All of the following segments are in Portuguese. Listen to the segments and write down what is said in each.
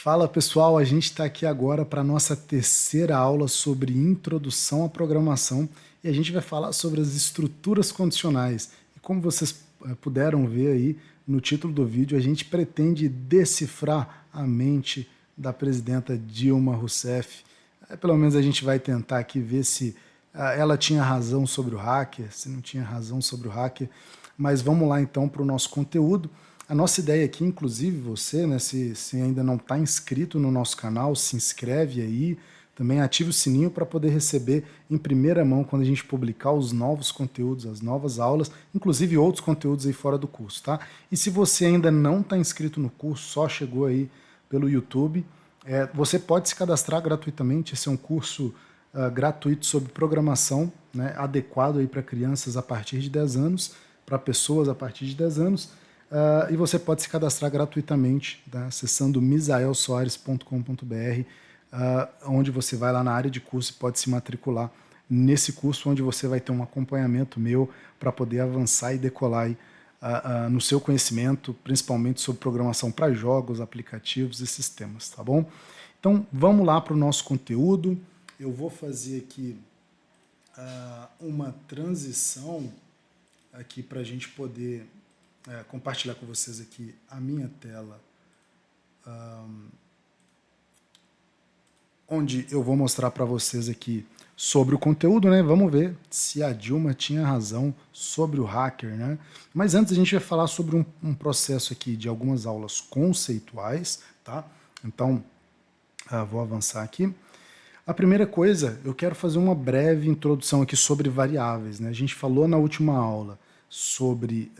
Fala pessoal, a gente está aqui agora para a nossa terceira aula sobre introdução à programação e a gente vai falar sobre as estruturas condicionais. E como vocês puderam ver aí no título do vídeo, a gente pretende decifrar a mente da presidenta Dilma Rousseff. Pelo menos a gente vai tentar aqui ver se ela tinha razão sobre o hacker, se não tinha razão sobre o hacker. Mas vamos lá então para o nosso conteúdo. A nossa ideia aqui, inclusive você, né, se ainda não está inscrito no nosso canal, se inscreve aí, também ative o sininho para poder receber em primeira mão quando a gente publicar os novos conteúdos, as novas aulas, inclusive outros conteúdos aí fora do curso, tá? E se você ainda não está inscrito no curso, só chegou aí pelo YouTube, você pode se cadastrar gratuitamente. Esse é um curso gratuito sobre programação, né, adequado aí para crianças a partir de 10 anos, para pessoas a partir de 10 anos. E você pode se cadastrar gratuitamente, tá? Acessando misaelsoares.com.br, onde você vai lá na área de curso e pode se matricular nesse curso, onde você vai ter um acompanhamento meu para poder avançar e decolar aí, no seu conhecimento, principalmente sobre programação para jogos, aplicativos e sistemas, tá bom? Então vamos lá para o nosso conteúdo. Eu vou fazer aqui uma transição aqui para a gente poder compartilhar com vocês aqui a minha tela, onde eu vou mostrar para vocês aqui sobre o conteúdo, né? Vamos ver se a Dilma tinha razão sobre o hacker, né? Mas antes a gente vai falar sobre um processo aqui de algumas aulas conceituais, tá? Então, vou avançar aqui. A primeira coisa, eu quero fazer uma breve introdução aqui sobre variáveis, né? A gente falou na última aula sobre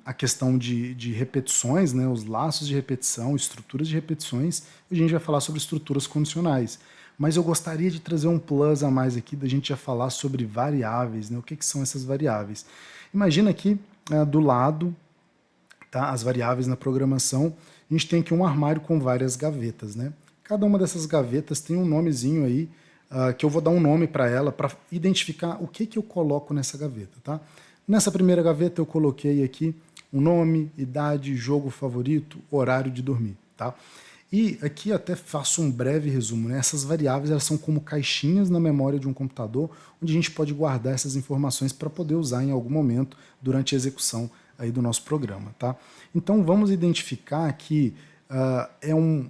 a questão de repetições, né, os laços de repetição, estruturas de repetições, e a gente vai falar sobre estruturas condicionais. Mas eu gostaria de trazer um plus a mais aqui, da gente já falar sobre variáveis, né, o que são essas variáveis. Imagina aqui, do lado, tá, as variáveis na programação, a gente tem aqui um armário com várias gavetas, né? Cada uma dessas gavetas tem um nomezinho aí, que eu vou dar um nome para ela, para identificar o que eu coloco nessa gaveta, tá? Nessa primeira gaveta eu coloquei aqui um nome, idade, jogo favorito, horário de dormir, tá? E aqui até faço um breve resumo, né? Essas variáveis elas são como caixinhas na memória de um computador, onde a gente pode guardar essas informações para poder usar em algum momento durante a execução aí do nosso programa, tá? Então vamos identificar que é um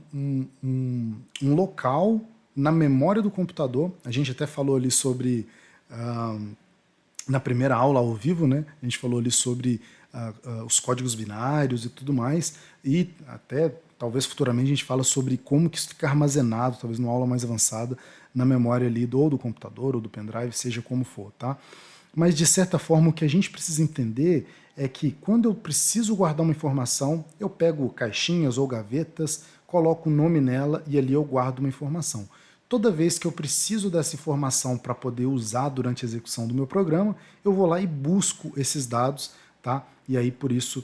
local na memória do computador. A gente até falou ali sobre na primeira aula ao vivo, né? A gente falou ali sobre os códigos binários e tudo mais, e até talvez futuramente a gente fala sobre como que isso fica armazenado, talvez numa aula mais avançada, na memória ali ou do computador ou do pendrive, seja como for, tá? Mas de certa forma o que a gente precisa entender é que quando eu preciso guardar uma informação, eu pego caixinhas ou gavetas, coloco o nome nela e ali eu guardo uma informação. Toda vez que eu preciso dessa informação para poder usar durante a execução do meu programa, eu vou lá e busco esses dados, tá? E aí, por isso,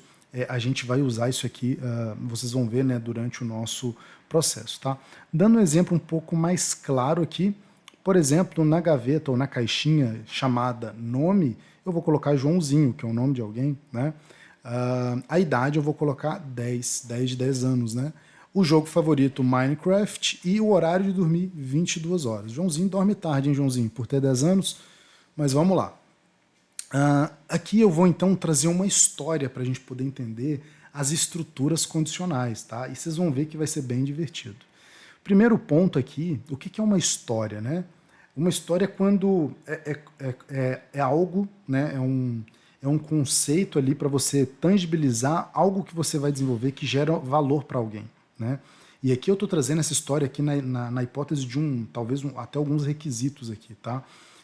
a gente vai usar isso aqui, vocês vão ver, né, durante o nosso processo, tá? Dando um exemplo um pouco mais claro aqui, por exemplo, na gaveta ou na caixinha chamada nome, eu vou colocar Joãozinho, que é o nome de alguém, né? A idade eu vou colocar 10 de 10 anos, né? O jogo favorito, Minecraft, e o horário de dormir, 22 horas. Joãozinho dorme tarde, hein, Joãozinho, por ter 10 anos, mas vamos lá. Aqui eu vou então trazer uma história para a gente poder entender as estruturas condicionais, tá? E vocês vão ver que vai ser bem divertido. Primeiro ponto aqui, o que é uma história, né? Uma história é quando é algo, né? É um conceito ali para você tangibilizar algo que você vai desenvolver que gera valor para alguém, né? E aqui eu estou trazendo essa história aqui na hipótese de talvez até alguns requisitos aqui, tá?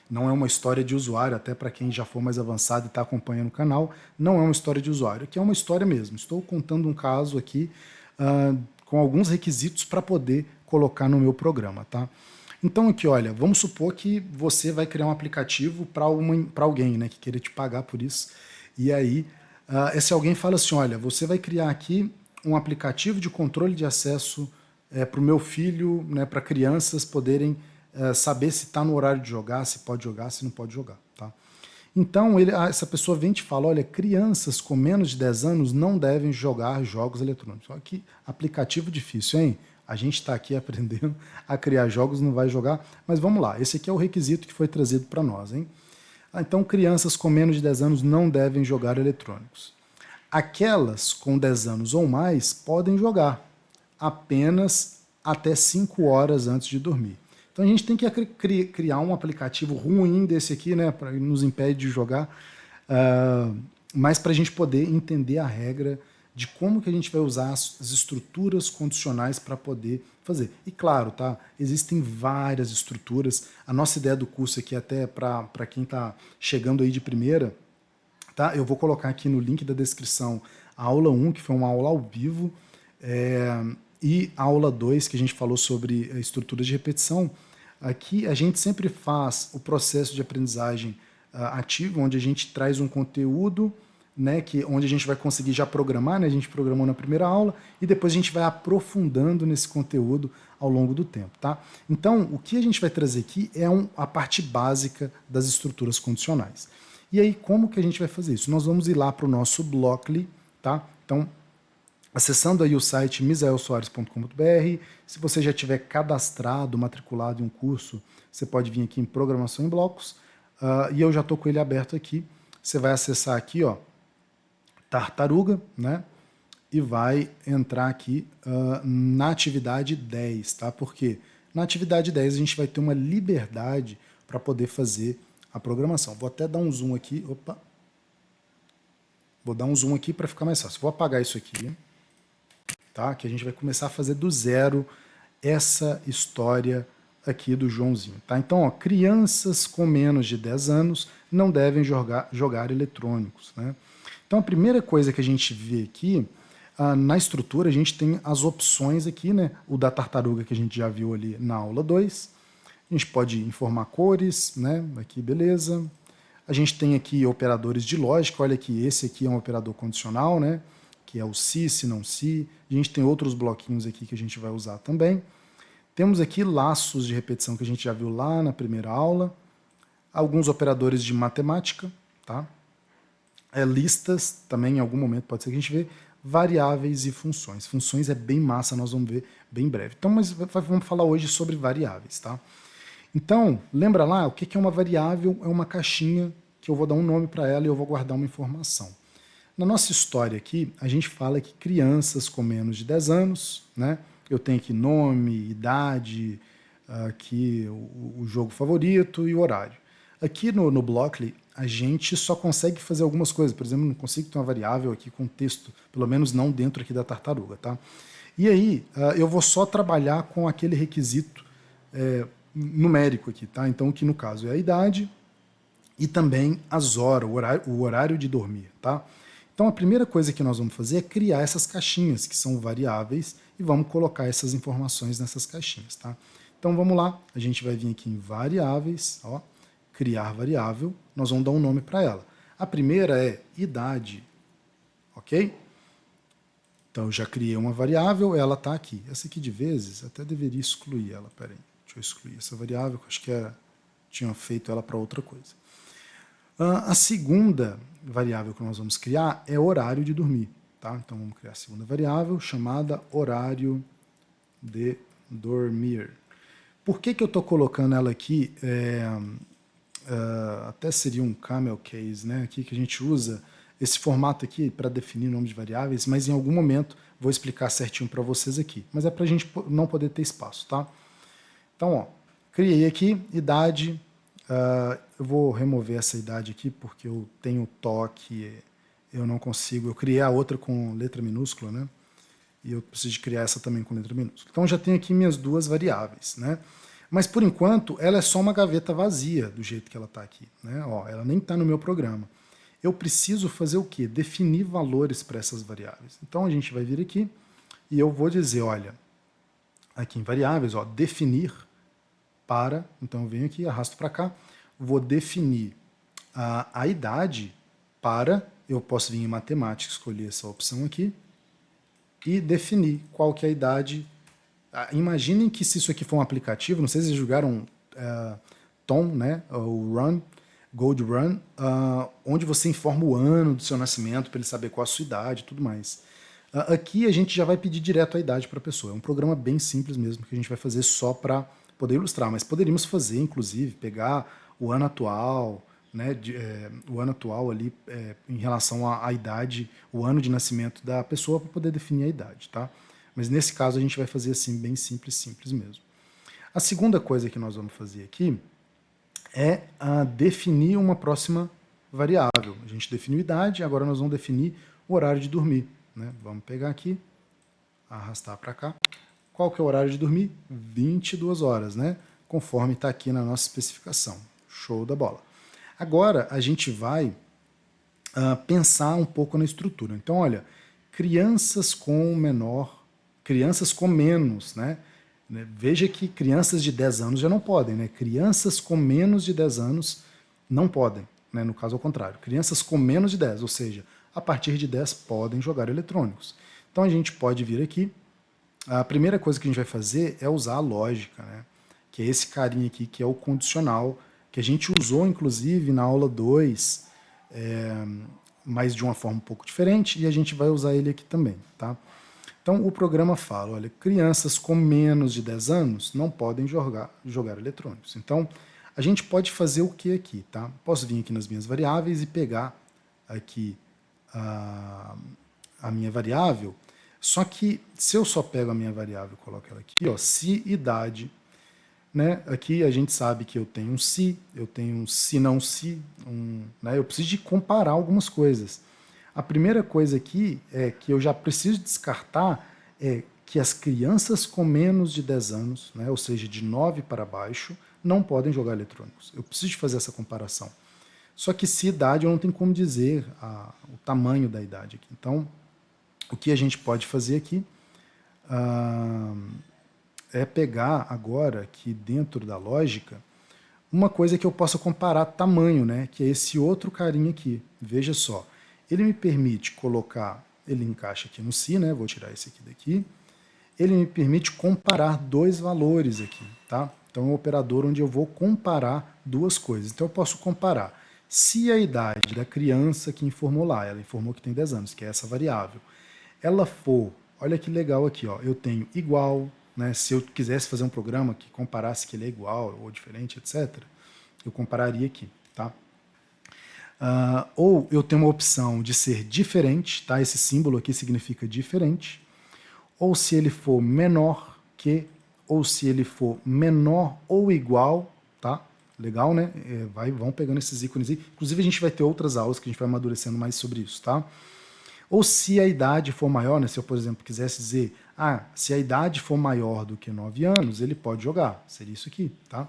Não é uma história de usuário, até para quem já for mais avançado e está acompanhando o canal, não é uma história de usuário, aqui é uma história mesmo. Estou contando um caso aqui com alguns requisitos para poder colocar no meu programa, tá? Então aqui, olha, vamos supor que você vai criar um aplicativo para alguém, né, que queira te pagar por isso. E aí, esse alguém fala assim, olha, você vai criar aqui um aplicativo de controle de acesso para o meu filho, né, para crianças poderem saber se está no horário de jogar, se pode jogar, se não pode jogar, tá? Então, essa pessoa vem e te fala, olha, crianças com menos de 10 anos não devem jogar jogos eletrônicos. Olha que aplicativo difícil, hein? A gente está aqui aprendendo a criar jogos, não vai jogar, mas vamos lá. Esse aqui é o requisito que foi trazido para nós, hein? Então, crianças com menos de 10 anos não devem jogar eletrônicos. Aquelas com 10 anos ou mais podem jogar, apenas até 5 horas antes de dormir. Então a gente tem que criar um aplicativo ruim desse aqui, né, para nos impede de jogar, mas para a gente poder entender a regra de como que a gente vai usar as estruturas condicionais para poder fazer. E claro, tá, existem várias estruturas. A nossa ideia do curso aqui, até para quem está chegando aí de primeira, tá, eu vou colocar aqui no link da descrição a aula 1, que foi uma aula ao vivo, e a aula 2, que a gente falou sobre estruturas de repetição. Aqui a gente sempre faz o processo de aprendizagem ativo, onde a gente traz um conteúdo, né, onde a gente vai conseguir já programar, né, a gente programou na primeira aula, e depois a gente vai aprofundando nesse conteúdo ao longo do tempo. Tá? Então, o que a gente vai trazer aqui é a parte básica das estruturas condicionais. E aí, como que a gente vai fazer isso? Nós vamos ir lá para o nosso Blockly, tá? Então, acessando aí o site misaelsoares.com.br, se você já tiver cadastrado, matriculado em um curso, você pode vir aqui em Programação em Blocos, e eu já estou com ele aberto aqui. Você vai acessar aqui, ó, Tartaruga, né? E vai entrar aqui na atividade 10, tá? Porque na atividade 10 a gente vai ter uma liberdade para poder fazer a programação. Vou até dar um zoom aqui. Opa! Vou dar um zoom aqui para ficar mais fácil. Vou apagar isso aqui, tá? Que a gente vai começar a fazer do zero essa história aqui do Joãozinho, tá? Então, ó, crianças com menos de 10 anos não devem jogar eletrônicos, né? Então, a primeira coisa que a gente vê aqui, na estrutura, a gente tem as opções aqui, né? O da tartaruga que a gente já viu ali na aula 2. A gente pode informar cores, né? Aqui, beleza. A gente tem aqui operadores de lógica. Olha aqui, esse aqui é um operador condicional, né? Que é o se não se. A gente tem outros bloquinhos aqui que a gente vai usar também. Temos aqui laços de repetição que a gente já viu lá na primeira aula. Alguns operadores de matemática, tá? Listas, também em algum momento pode ser que a gente vê. Variáveis e funções. Funções é bem massa, nós vamos ver bem breve. Então, mas vamos falar hoje sobre variáveis, tá? Então, lembra lá, o que é uma variável? É uma caixinha que eu vou dar um nome para ela e eu vou guardar uma informação. Na nossa história aqui, a gente fala que crianças com menos de 10 anos, né? Eu tenho aqui nome, idade, aqui o jogo favorito e o horário. Aqui no Blockly, a gente só consegue fazer algumas coisas. Por exemplo, não consigo ter uma variável aqui com texto, pelo menos não dentro aqui da tartaruga, tá? E aí, eu vou só trabalhar com aquele requisito numérico aqui, tá? Então, que no caso é a idade e também as horas, o horário de dormir, tá? Então, a primeira coisa que nós vamos fazer é criar essas caixinhas, que são variáveis, e vamos colocar essas informações nessas caixinhas, tá? Então, vamos lá. A gente vai vir aqui em variáveis, ó, criar variável, nós vamos dar um nome para ela. A primeira é idade, ok? Então, eu já criei uma variável, ela está aqui. Essa aqui de vezes, até deveria excluir ela, peraí. Deixa eu excluir essa variável, que eu acho que tinha feito ela para outra coisa. A segunda variável que nós vamos criar é horário de dormir, tá? Então, vamos criar a segunda variável, chamada horário de dormir. Por que eu estou colocando ela aqui? Até seria um camel case, né? Aqui que a gente usa esse formato aqui para definir nome de variáveis, mas em algum momento vou explicar certinho para vocês aqui. Mas é para a gente não poder ter espaço, tá? Então, ó, criei aqui idade. Eu vou remover essa idade aqui porque eu tenho toque, eu não consigo. Eu criei a outra com letra minúscula, né? E eu preciso de criar essa também com letra minúscula. Então, já tenho aqui minhas duas variáveis, né? Mas, por enquanto, ela é só uma gaveta vazia, do jeito que ela está aqui, né? Ó, ela nem está no meu programa. Eu preciso fazer o quê? Definir valores para essas variáveis. Então, a gente vai vir aqui e eu vou dizer, olha, aqui em variáveis, ó, definir para, então eu venho aqui, arrasto para cá, vou definir a idade para, eu posso vir em matemática, escolher essa opção aqui, e definir qual que é a idade. Imaginem que se isso aqui for um aplicativo, não sei se vocês jogaram Tom, né, o Run, Gold Run, onde você informa o ano do seu nascimento para ele saber qual a sua idade e tudo mais. Aqui a gente já vai pedir direto a idade para a pessoa. É um programa bem simples mesmo, que a gente vai fazer só para poder ilustrar, mas poderíamos fazer, inclusive, pegar o ano atual, né, o ano atual ali em relação à idade, o ano de nascimento da pessoa para poder definir a idade, tá? Mas nesse caso a gente vai fazer assim, bem simples, simples mesmo. A segunda coisa que nós vamos fazer aqui é definir uma próxima variável. A gente definiu idade, agora nós vamos definir o horário de dormir, né? Vamos pegar aqui, arrastar para cá. Qual que é o horário de dormir? 22 horas, né? Conforme está aqui na nossa especificação. Show da bola. Agora a gente vai pensar um pouco na estrutura. Então, olha, crianças com menos, né? Veja que crianças de 10 anos já não podem, né? Crianças com menos de 10 anos não podem, né? No caso ao contrário. Crianças com menos de 10, ou seja, a partir de 10 podem jogar eletrônicos. Então a gente pode vir aqui. A primeira coisa que a gente vai fazer é usar a lógica, né? Que é esse carinha aqui, que é o condicional, que a gente usou inclusive na aula 2, mas de uma forma um pouco diferente, e a gente vai usar ele aqui também, tá? Então o programa fala, olha, crianças com menos de 10 anos não podem jogar eletrônicos. Então a gente pode fazer o que aqui, tá? Posso vir aqui nas minhas variáveis e pegar aqui a minha variável, só que se eu só pego a minha variável e coloco ela aqui, ó, se idade, né? Aqui a gente sabe que eu tenho um se, eu tenho um se não se, né? Eu preciso de comparar algumas coisas. A primeira coisa aqui é que eu já preciso descartar que as crianças com menos de 10 anos, né, ou seja, de 9 para baixo, não podem jogar eletrônicos. Eu preciso de fazer essa comparação. Só que se idade eu não tenho como dizer o tamanho da idade aqui. Então, o que a gente pode fazer aqui é pegar agora aqui dentro da lógica uma coisa que eu possa comparar tamanho, né, que é esse outro carinha aqui. Veja só. Ele me permite colocar, ele encaixa aqui no si, né? Vou tirar esse aqui daqui. Ele me permite comparar dois valores aqui, tá? Então é um operador onde eu vou comparar duas coisas. Então eu posso comparar se a idade da criança que informou lá, ela informou que tem 10 anos, que é essa variável, ela for, olha que legal aqui, ó, eu tenho igual, né? Se eu quisesse fazer um programa que comparasse que ele é igual ou diferente, etc., eu compararia aqui, tá? Ou eu tenho uma opção de ser diferente, tá? Esse símbolo aqui significa diferente. Ou se ele for menor que, ou se ele for menor ou igual, tá? Legal, né? Vão pegando esses ícones aí. Inclusive a gente vai ter outras aulas que a gente vai amadurecendo mais sobre isso, tá? Ou se a idade for maior, né? Se eu, por exemplo, quisesse dizer, se a idade for maior do que 9 anos, ele pode jogar. Seria isso aqui, tá?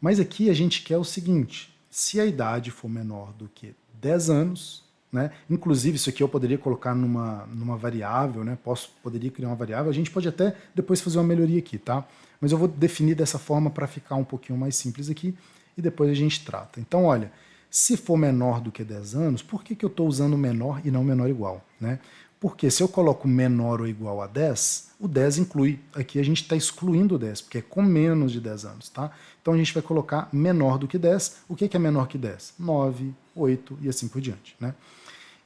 Mas aqui a gente quer o seguinte, se a idade for menor do que 10 anos, né? Inclusive isso aqui eu poderia colocar numa variável, né? Poderia criar uma variável, a gente pode até depois fazer uma melhoria aqui, tá? Mas eu vou definir dessa forma para ficar um pouquinho mais simples aqui e depois a gente trata. Então, olha, se for menor do que 10 anos, por que eu estou usando menor e não menor igual, né? Porque se eu coloco menor ou igual a 10, o 10 inclui. Aqui a gente está excluindo o 10, porque é com menos de 10 anos, tá? Então a gente vai colocar menor do que 10. O que é menor que 10? 9, 8 e assim por diante, né?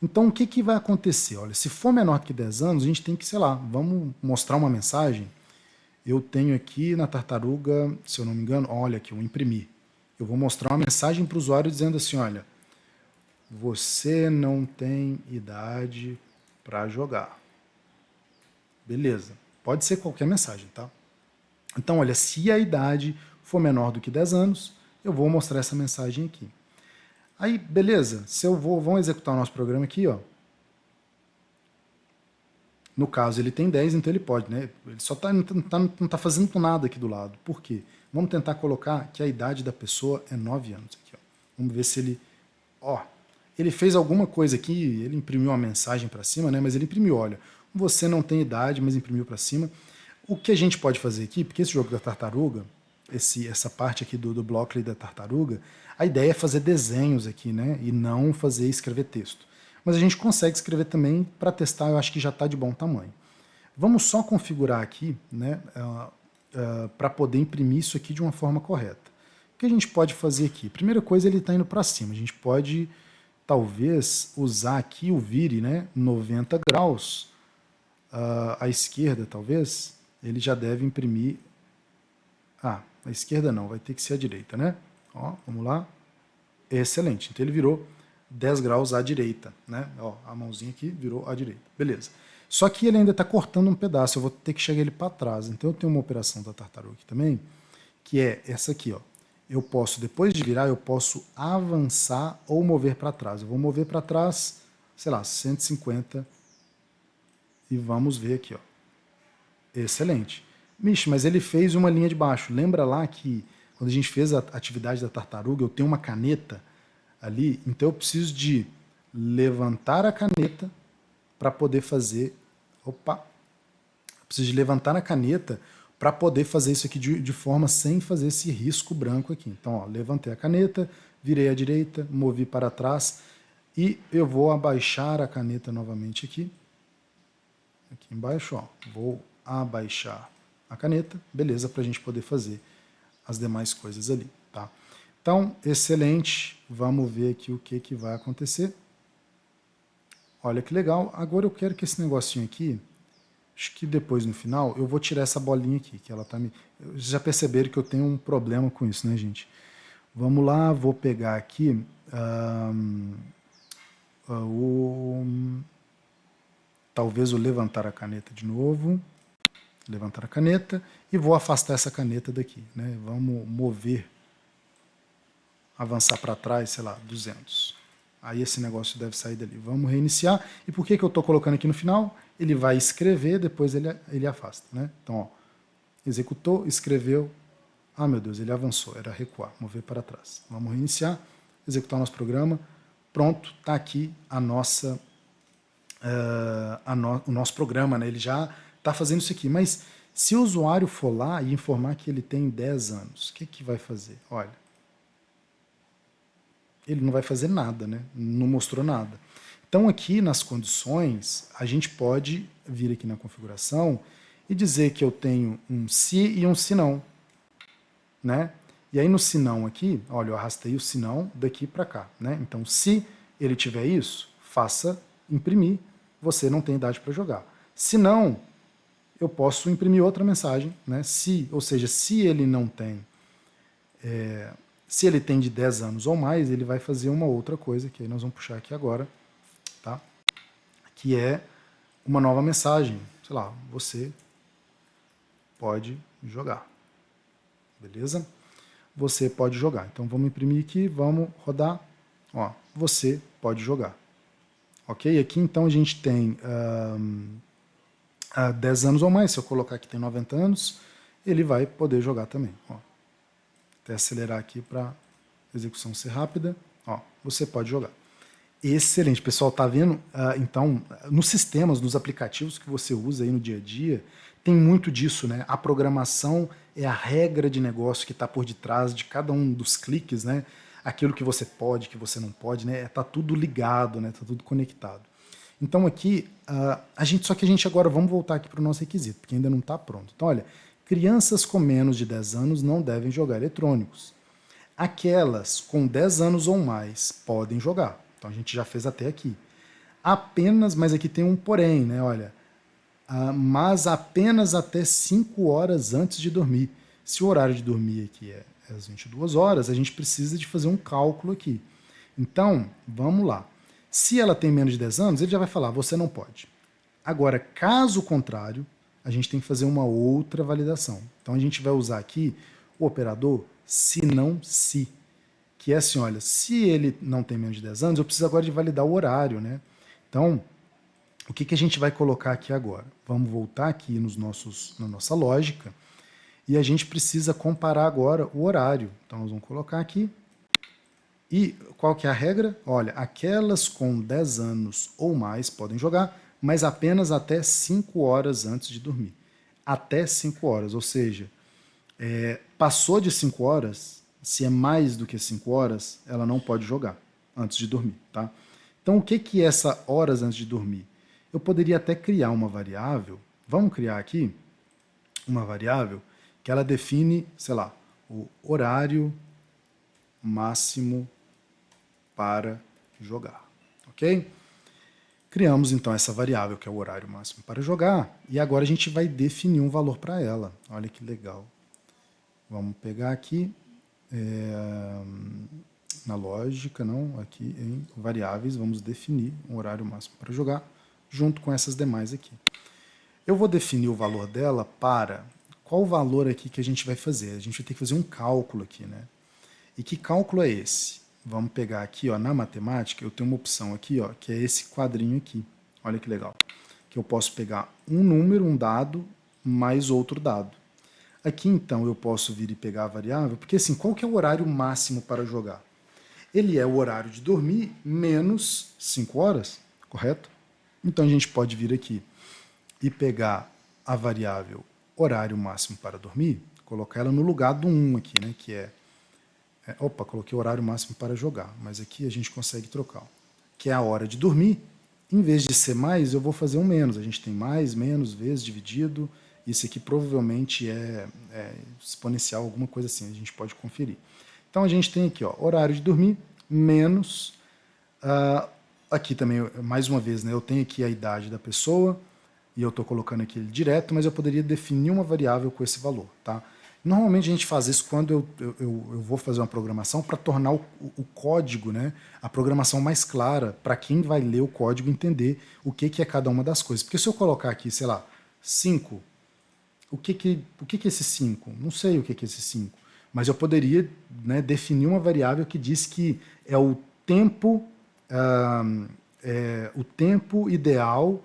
Então o que vai acontecer? Olha, se for menor que 10 anos, a gente tem que, sei lá, vamos mostrar uma mensagem. Eu tenho aqui na tartaruga, se eu não me engano, olha aqui, eu imprimi. Eu vou mostrar uma mensagem para o usuário dizendo assim, olha, você não tem idade para jogar. Beleza. Pode ser qualquer mensagem, tá? Então, olha, se a idade for menor do que 10 anos, eu vou mostrar essa mensagem aqui. Aí, beleza. Se eu vamos executar o nosso programa aqui, ó. No caso, ele tem 10, então ele pode, né? Ele só não tá fazendo nada aqui do lado. Por quê? Vamos tentar colocar que a idade da pessoa é 9 anos aqui, ó. Vamos ver se ele... Ó, ele fez alguma coisa aqui, ele imprimiu uma mensagem para cima, né? Mas ele imprimiu, olha, você não tem idade, mas imprimiu para cima. O que a gente pode fazer aqui, porque esse jogo da tartaruga, essa parte aqui do Blockly da tartaruga, a ideia é fazer desenhos aqui, né? E não escrever texto. Mas a gente consegue escrever também para testar, eu acho que já está de bom tamanho. Vamos só configurar aqui, né? Para poder imprimir isso aqui de uma forma correta. O que a gente pode fazer aqui? Primeira coisa, ele está indo para cima. A gente pode talvez usar aqui o vire, né, 90 graus, à esquerda, talvez, ele já deve imprimir... Ah, a esquerda não, vai ter que ser a direita, né? Ó, vamos lá. Excelente. Então ele virou 10 graus à direita, né? Ó, a mãozinha aqui virou à direita. Beleza. Só que ele ainda está cortando um pedaço, eu vou ter que chegar ele para trás. Então eu tenho uma operação da tartaruga aqui também, que é essa aqui, ó. Eu posso, depois de virar, eu posso avançar ou mover para trás. Eu vou mover para trás, sei lá, 150 e vamos ver aqui, ó. Excelente. Mixe, mas ele fez uma linha de baixo. Lembra lá que quando a gente fez a atividade da tartaruga, eu tenho uma caneta ali, então eu preciso de levantar a caneta para poder fazer... Opa! Eu preciso de levantar a caneta para poder fazer isso aqui de forma sem fazer esse risco branco aqui. Então, ó, levantei a caneta, virei à direita, movi para trás e eu vou abaixar a caneta novamente aqui. Aqui embaixo, ó, vou abaixar a caneta, beleza, para a gente poder fazer as demais coisas ali, tá? Então, excelente, vamos ver aqui o que vai acontecer. Olha que legal, agora eu quero que esse negocinho aqui, acho que depois no final, eu vou tirar essa bolinha aqui, que ela tá me... Vocês já perceberam que eu tenho um problema com isso, né, gente? Vamos lá, vou pegar aqui talvez o levantar a caneta de novo, levantar a caneta e vou afastar essa caneta daqui, né? Vamos mover, avançar para trás, sei lá, 200. Aí esse negócio deve sair dali. Vamos reiniciar. E por que eu estou colocando aqui no final? Ele vai escrever, depois ele afasta, né? Então, ó, executou, escreveu. Ah, meu Deus, ele avançou. Era recuar, mover para trás. Vamos reiniciar, executar o nosso programa. Pronto, está aqui a nossa, o nosso programa, né? Ele já está fazendo isso aqui. Mas se o usuário for lá e informar que ele tem 10 anos, o que vai fazer? Olha, ele não vai fazer nada, né? Não mostrou nada. Então aqui nas condições, a gente pode vir aqui na configuração e dizer que eu tenho um se e um se não, né? E aí no se não aqui, olha, eu arrastei o se não daqui para cá, né? Então se ele tiver isso, faça imprimir, você não tem idade para jogar. Se não, eu posso imprimir outra mensagem, né? Se, ou seja, se ele não tem... se ele tem de 10 anos ou mais, ele vai fazer uma outra coisa, que aí nós vamos puxar aqui agora, tá? Que é uma nova mensagem. Sei lá, você pode jogar. Beleza? Você pode jogar. Então vamos imprimir aqui, vamos rodar. Ó, você pode jogar. Ok? Aqui então a gente tem 10 anos ou mais. Se eu colocar que tem 90 anos, ele vai poder jogar também. Ó. Até acelerar aqui para a execução ser rápida. Ó, você pode jogar. Excelente, pessoal, tá vendo? Então, nos sistemas, nos aplicativos que você usa aí no dia a dia, tem muito disso, né? A programação é a regra de negócio que está por detrás de cada um dos cliques, né? Aquilo que você pode, que você não pode, né? Tá tudo ligado, né? Tá tudo conectado. Então aqui, só que a gente agora, vamos voltar aqui para o nosso requisito, porque ainda não está pronto. Então olha, crianças com menos de 10 anos não devem jogar eletrônicos. Aquelas com 10 anos ou mais podem jogar. Então a gente já fez até aqui. Apenas, mas aqui tem um porém, né? Olha, mas apenas até 5 horas antes de dormir. Se o horário de dormir aqui é às 22 horas, a gente precisa de fazer um cálculo aqui. Então, vamos lá. Se ela tem menos de 10 anos, ele já vai falar, você não pode. Agora, caso contrário, a gente tem que fazer uma outra validação. Então a gente vai usar aqui o operador se não se, que é assim, olha, se ele não tem menos de 10 anos, eu preciso agora de validar o horário, né? Então, o que a gente vai colocar aqui agora? Vamos voltar aqui na nossa lógica e a gente precisa comparar agora o horário. Então, nós vamos colocar aqui. E qual que é a regra? Olha, aquelas com 10 anos ou mais podem jogar, mas apenas até 5 horas antes de dormir. Até 5 horas, ou seja, passou de 5 horas, se é mais do que 5 horas, ela não pode jogar antes de dormir, tá? Então, o que é essa horas antes de dormir? Eu poderia até criar uma variável, vamos criar aqui uma variável que ela define, sei lá, o horário máximo para jogar, ok? Criamos então essa variável que é o horário máximo para jogar e agora a gente vai definir um valor para ela. Olha que legal. Vamos pegar aqui na lógica, não, aqui em variáveis, vamos definir um horário máximo para jogar junto com essas demais aqui. Eu vou definir o valor dela para qual o valor aqui que a gente vai fazer. A gente vai ter que fazer um cálculo aqui, né? E que cálculo é esse? Vamos pegar aqui, ó, na matemática, eu tenho uma opção aqui, ó, que é esse quadrinho aqui. Olha que legal. Que eu posso pegar um número, um dado, mais outro dado. Aqui, então, eu posso vir e pegar a variável, porque assim, qual que é o horário máximo para jogar? Ele é o horário de dormir menos 5 horas, correto? Então a gente pode vir aqui e pegar a variável horário máximo para dormir, colocar ela no lugar do 1 aqui, né, que opa, coloquei o horário máximo para jogar, mas aqui a gente consegue trocar, que é a hora de dormir. Em vez de ser mais, eu vou fazer um menos. A gente tem mais, menos, vezes, dividido. Isso aqui provavelmente é exponencial, alguma coisa assim, a gente pode conferir. Então a gente tem aqui, ó, horário de dormir menos, aqui também, mais uma vez, né, eu tenho aqui a idade da pessoa, e eu estou colocando aqui ele direto, mas eu poderia definir uma variável com esse valor, tá? Normalmente a gente faz isso quando eu vou fazer uma programação para tornar o código, né, a programação mais clara, para quem vai ler o código entender o que é cada uma das coisas. Porque se eu colocar aqui, sei lá, 5, o que é esse 5? Não sei o que é esse 5, mas eu poderia, né, definir uma variável que diz que é o tempo ideal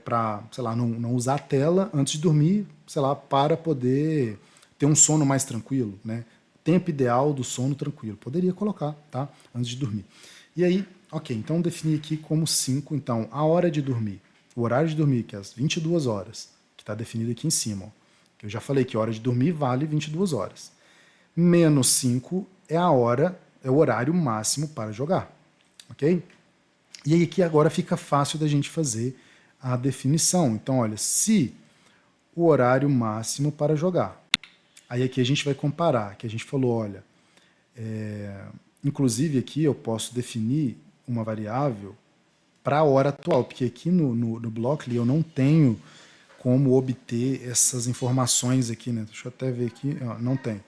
para, sei lá, não usar a tela antes de dormir, sei lá, para poder ter um sono mais tranquilo, né? Tempo ideal do sono tranquilo. Poderia colocar, tá? Antes de dormir. E aí, ok, então defini aqui como 5, então, a hora de dormir, o horário de dormir, que é às 22 horas, que está definido aqui em cima, ó, que eu já falei que a hora de dormir vale 22 horas. Menos 5 é a hora, é o horário máximo para jogar, ok? E aí aqui agora fica fácil da gente fazer a definição. Então, olha, se o horário máximo para jogar. Aí aqui a gente vai comparar, que a gente falou, olha, inclusive aqui eu posso definir uma variável para a hora atual, porque aqui no Blockly eu não tenho como obter essas informações aqui, né? Deixa eu até ver aqui, ó, não tem.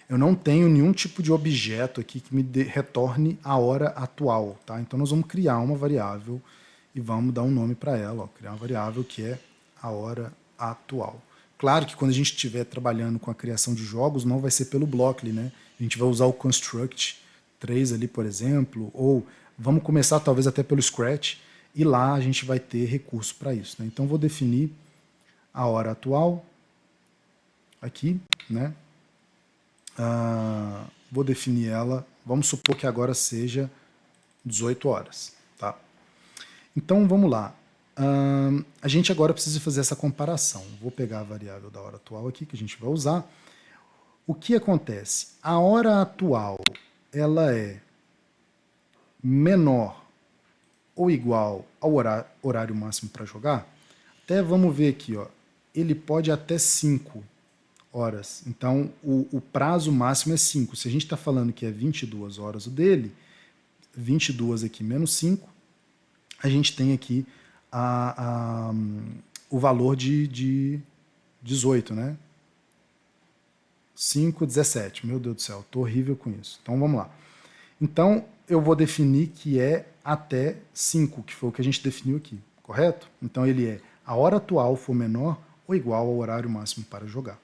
Eu não tenho nenhum tipo de objeto aqui que me retorne a hora atual, tá? Então nós vamos criar uma variável e vamos dar um nome para ela, ó, criar uma variável que é a hora atual. Claro que quando a gente estiver trabalhando com a criação de jogos, não vai ser pelo Blockly, né? A gente vai usar o Construct 3 ali, por exemplo, ou vamos começar talvez até pelo Scratch, e lá a gente vai ter recurso para isso, né? Então vou definir a hora atual aqui, né? Vou definir ela, vamos supor que agora seja 18 horas, tá? Então vamos lá. A gente agora precisa fazer essa comparação. Vou pegar a variável da hora atual aqui que a gente vai usar. O que acontece? A hora atual ela é menor ou igual ao horário máximo para jogar? Até vamos ver aqui, ó. Ele pode até 5 horas. Então, o prazo máximo é 5. Se a gente está falando que é 22 horas o dele, 22 aqui menos 5, a gente tem aqui o valor de 18, né? 5, 17. Meu Deus do céu, estou horrível com isso. Então, vamos lá. Então, eu vou definir que é até 5, que foi o que a gente definiu aqui, correto? Então, ele é a hora atual for menor ou igual ao horário máximo para jogar.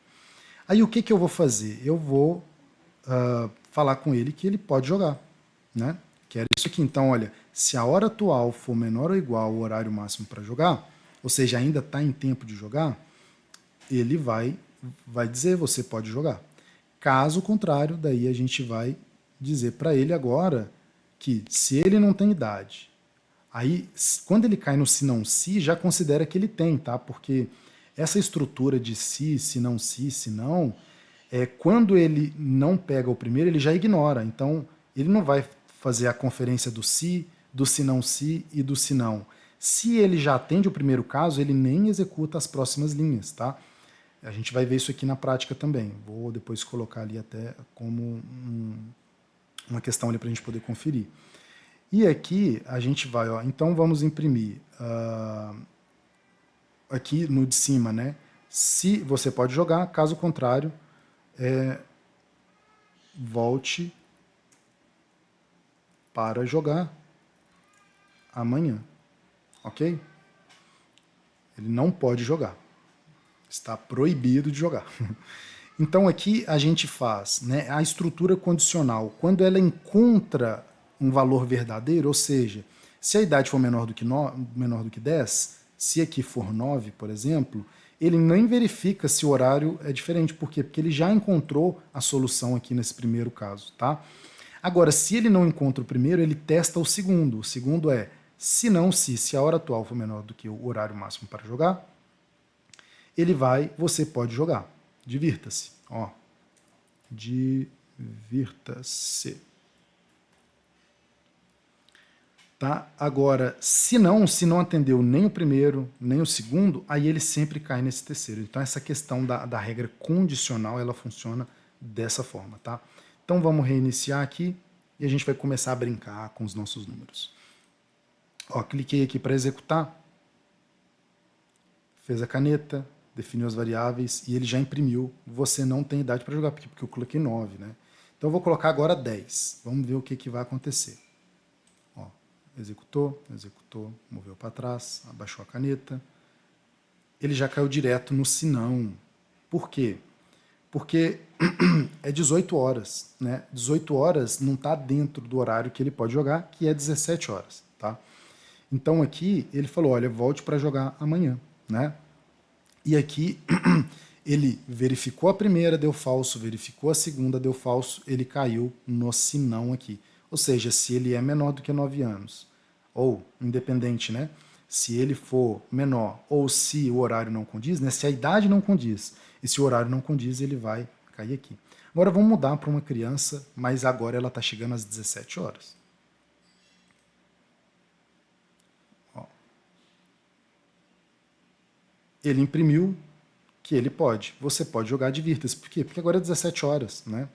Aí o que eu vou fazer? Eu vou falar com ele que ele pode jogar, né? Que era isso aqui. Então, olha, se a hora atual for menor ou igual ao horário máximo para jogar, ou seja, ainda está em tempo de jogar, ele vai dizer você pode jogar. Caso contrário, daí a gente vai dizer para ele agora que se ele não tem idade, aí quando ele cai no se não se, já considera que ele tem, tá? Porque essa estrutura de se não, quando ele não pega o primeiro, ele já ignora. Então, ele não vai fazer a conferência do se não se e do se não. Se ele já atende o primeiro caso, ele nem executa as próximas linhas, tá? A gente vai ver isso aqui na prática também. Vou depois colocar ali até como uma questão ali para a gente poder conferir. E aqui a gente vai, ó, então vamos imprimir aqui no de cima, né? Se você pode jogar, caso contrário, volte para jogar amanhã, ok? Ele não pode jogar, está proibido de jogar. Então aqui a gente faz, né, a estrutura condicional. Quando ela encontra um valor verdadeiro, ou seja, se a idade for menor do que 10, se aqui for 9, por exemplo, ele nem verifica se o horário é diferente. Por quê? Porque ele já encontrou a solução aqui nesse primeiro caso, tá? Agora, se ele não encontra o primeiro, ele testa o segundo. O segundo é, se a hora atual for menor do que o horário máximo para jogar, você pode jogar. Divirta-se, ó. Divirta-se. Tá? Agora, se não atendeu nem o primeiro, nem o segundo, aí ele sempre cai nesse terceiro. Então, essa questão da regra condicional, ela funciona dessa forma, tá? Então, vamos reiniciar aqui e a gente vai começar a brincar com os nossos números. Ó, cliquei aqui para executar. Fez a caneta, definiu as variáveis e ele já imprimiu. Você não tem idade para jogar, porque eu coloquei 9, né? Então, eu vou colocar agora 10. Vamos ver o que vai acontecer. Ó, executou, moveu para trás, abaixou a caneta. Ele já caiu direto no sinão. Por quê? Porque é 18 horas, né? 18 horas não está dentro do horário que ele pode jogar, que é 17 horas, tá? Então aqui ele falou, olha, volte para jogar amanhã, né? E aqui ele verificou a primeira, deu falso, verificou a segunda, deu falso, ele caiu no sinão aqui. Ou seja, se ele é menor do que 9 anos, ou independente, né? Se ele for menor, ou se o horário não condiz, né? Se a idade não condiz, e se o horário não condiz, ele vai cair aqui. Agora vamos mudar para uma criança, mas agora ela está chegando às 17 horas. Ó. Ele imprimiu que ele pode. Você pode jogar, divirta-se. Por quê? Porque agora é 17 horas, né?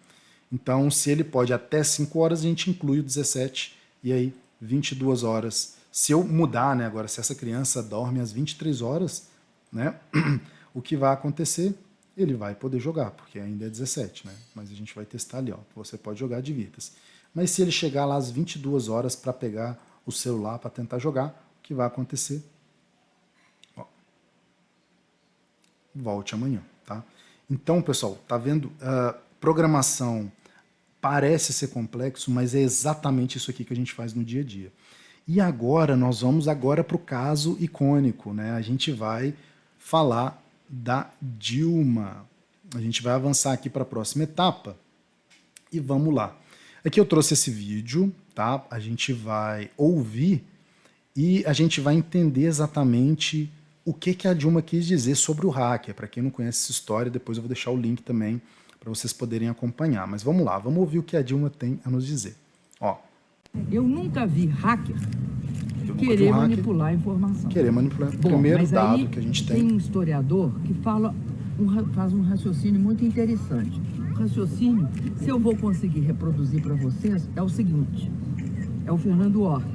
Então, se ele pode até 5 horas, a gente inclui o 17 e aí 22 horas. Se eu mudar, né, agora, se essa criança dorme às 23 horas, né, o que vai acontecer? Ele vai poder jogar, porque ainda é 17, né? Mas a gente vai testar ali, ó. Você pode jogar, divirta-se. Mas se ele chegar lá às 22 horas para pegar o celular para tentar jogar, o que vai acontecer? Ó, volte amanhã, tá? Então, pessoal, tá vendo? Programação parece ser complexo, mas é exatamente isso aqui que a gente faz no dia a dia. E agora, nós vamos para o caso icônico, né? A gente vai falar da Dilma. A gente vai avançar aqui para a próxima etapa e vamos lá. Aqui eu trouxe esse vídeo, tá? A gente vai ouvir e a gente vai entender exatamente o que a Dilma quis dizer sobre o hacker. Para quem não conhece essa história, depois eu vou deixar o link também para vocês poderem acompanhar. Mas vamos lá, vamos ouvir o que a Dilma tem a nos dizer. Ó. Eu nunca vi hacker querer manipular a informação. Querer manipular. O primeiro dado que a gente tem. Tem um historiador que faz um raciocínio muito interessante. O raciocínio, se eu vou conseguir reproduzir para vocês, é o seguinte: é o Fernando Horta.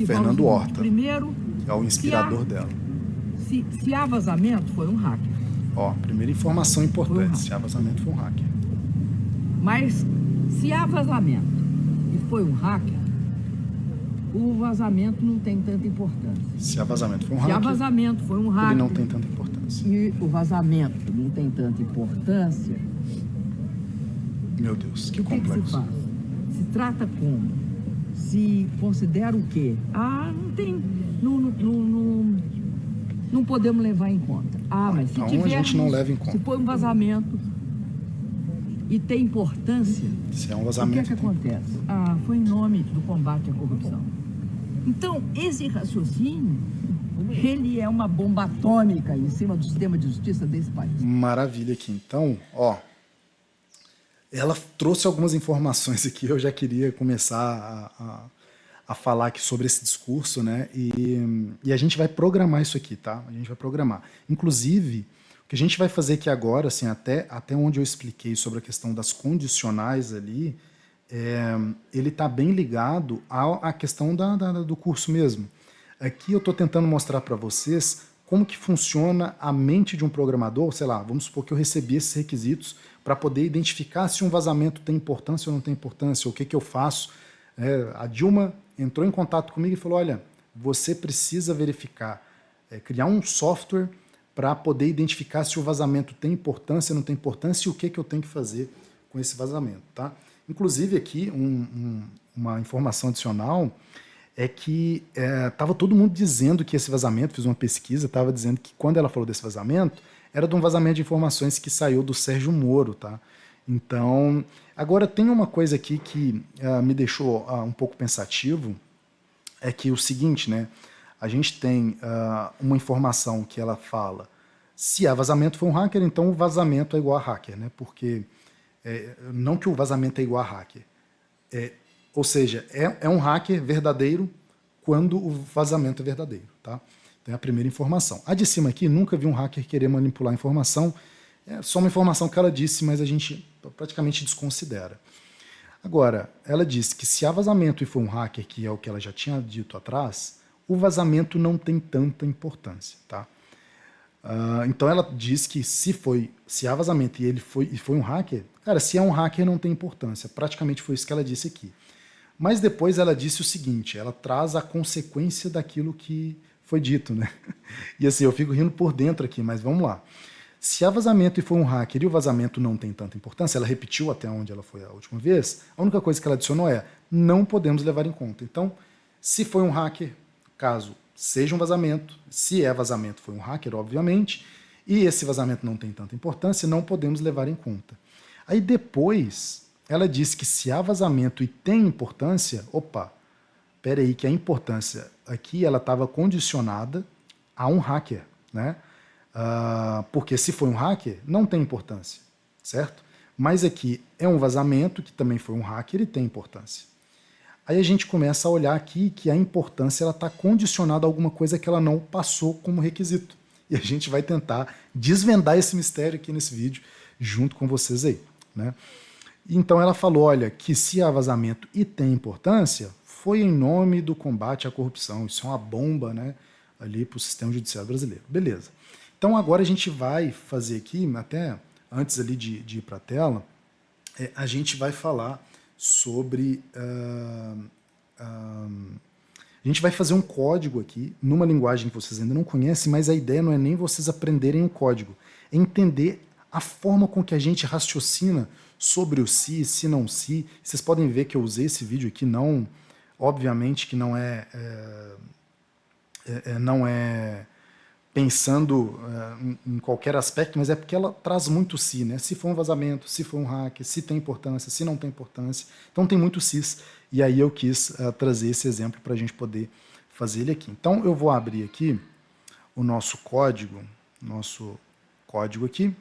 Fernando Horta. Primeiro, é o inspirador dela. Se há vazamento, foi um hacker. Ó, primeira informação importante: se há vazamento, foi um hacker. Mas se há vazamento e foi um hacker, o vazamento não tem tanta importância. Se há vazamento foi um hacker, se há vazamento foi um hacker, ele não tem tanta importância. E o vazamento não tem tanta importância. Meu Deus, que complexo. O que se faz? Se trata como? Se considera o quê? Não tem... Não podemos levar em conta. Mas se tiver, a gente não leva em conta. Se for um vazamento e tem importância, se é um vazamento, o que acontece? Foi em nome do combate à corrupção. Então, esse raciocínio, ele é uma bomba atômica em cima do sistema de justiça desse país. Maravilha aqui. Então, ó, ela trouxe algumas informações aqui, eu já queria começar a falar aqui sobre esse discurso, né? E a gente vai programar isso aqui, tá? A gente vai programar. Inclusive, o que a gente vai fazer aqui agora, assim, até onde eu expliquei sobre a questão das condicionais ali, ele está bem ligado à questão do curso mesmo. Aqui eu estou tentando mostrar para vocês como que funciona a mente de um programador, sei lá, vamos supor que eu recebi esses requisitos para poder identificar se um vazamento tem importância ou não tem importância, o que eu faço. A Dilma entrou em contato comigo e falou, olha, você precisa verificar, criar um software para poder identificar se o vazamento tem importância, não tem importância e o que eu tenho que fazer com esse vazamento, tá? Inclusive aqui, uma informação adicional é que estava todo mundo dizendo que esse vazamento, fiz uma pesquisa, estava dizendo que quando ela falou desse vazamento, era de um vazamento de informações que saiu do Sérgio Moro, tá? Então, agora tem uma coisa aqui que me deixou um pouco pensativo, é que o seguinte, né? A gente tem uma informação que ela fala, se há vazamento foi um hacker, então o vazamento é igual a hacker, né? Porque não que o vazamento é igual a hacker. Ou seja, é um hacker verdadeiro quando o vazamento é verdadeiro, tá? Então é a primeira informação. A de cima aqui, nunca vi um hacker querer manipular a informação. É só uma informação que ela disse, mas a gente praticamente desconsidera. Agora, ela disse que se há vazamento e foi um hacker, que é o que ela já tinha dito atrás, o vazamento não tem tanta importância, tá? Então ela diz que se há vazamento e ele foi um hacker, cara, se é um hacker não tem importância. Praticamente foi isso que ela disse aqui. Mas depois ela disse o seguinte, ela traz a consequência daquilo que foi dito, né? E assim, eu fico rindo por dentro aqui, mas vamos lá. Se há vazamento e foi um hacker e o vazamento não tem tanta importância, ela repetiu até onde ela foi a última vez, a única coisa que ela adicionou é, não podemos levar em conta. Então, se foi um hacker, caso seja um vazamento, se é vazamento foi um hacker, obviamente, e esse vazamento não tem tanta importância, não podemos levar em conta. Aí depois, ela disse que se há vazamento e tem importância, opa, peraí, que a importância aqui ela estava condicionada a um hacker, né? Porque se foi um hacker, não tem importância, certo? Mas aqui é um vazamento que também foi um hacker e tem importância. Aí a gente começa a olhar aqui que a importância está condicionada a alguma coisa que ela não passou como requisito. E a gente vai tentar desvendar esse mistério aqui nesse vídeo junto com vocês aí, né? Então ela falou, olha, que se há vazamento e tem importância, foi em nome do combate à corrupção. Isso é uma bomba, né, ali para o sistema judiciário brasileiro. Beleza. Então agora a gente vai fazer aqui, até antes ali de ir para a tela, a gente vai falar sobre... a gente vai fazer um código aqui, numa linguagem que vocês ainda não conhecem, mas a ideia não é nem vocês aprenderem o código, é entender a forma com que a gente raciocina sobre o se não se. Vocês podem ver que eu usei esse vídeo aqui, não, obviamente que não é pensando em qualquer aspecto, mas é porque ela traz muito se, né? Se for um vazamento, se for um hack, se tem importância, se não tem importância. Então tem muito sis, e aí eu quis trazer esse exemplo para a gente poder fazer ele aqui. Então eu vou abrir aqui o nosso código aqui.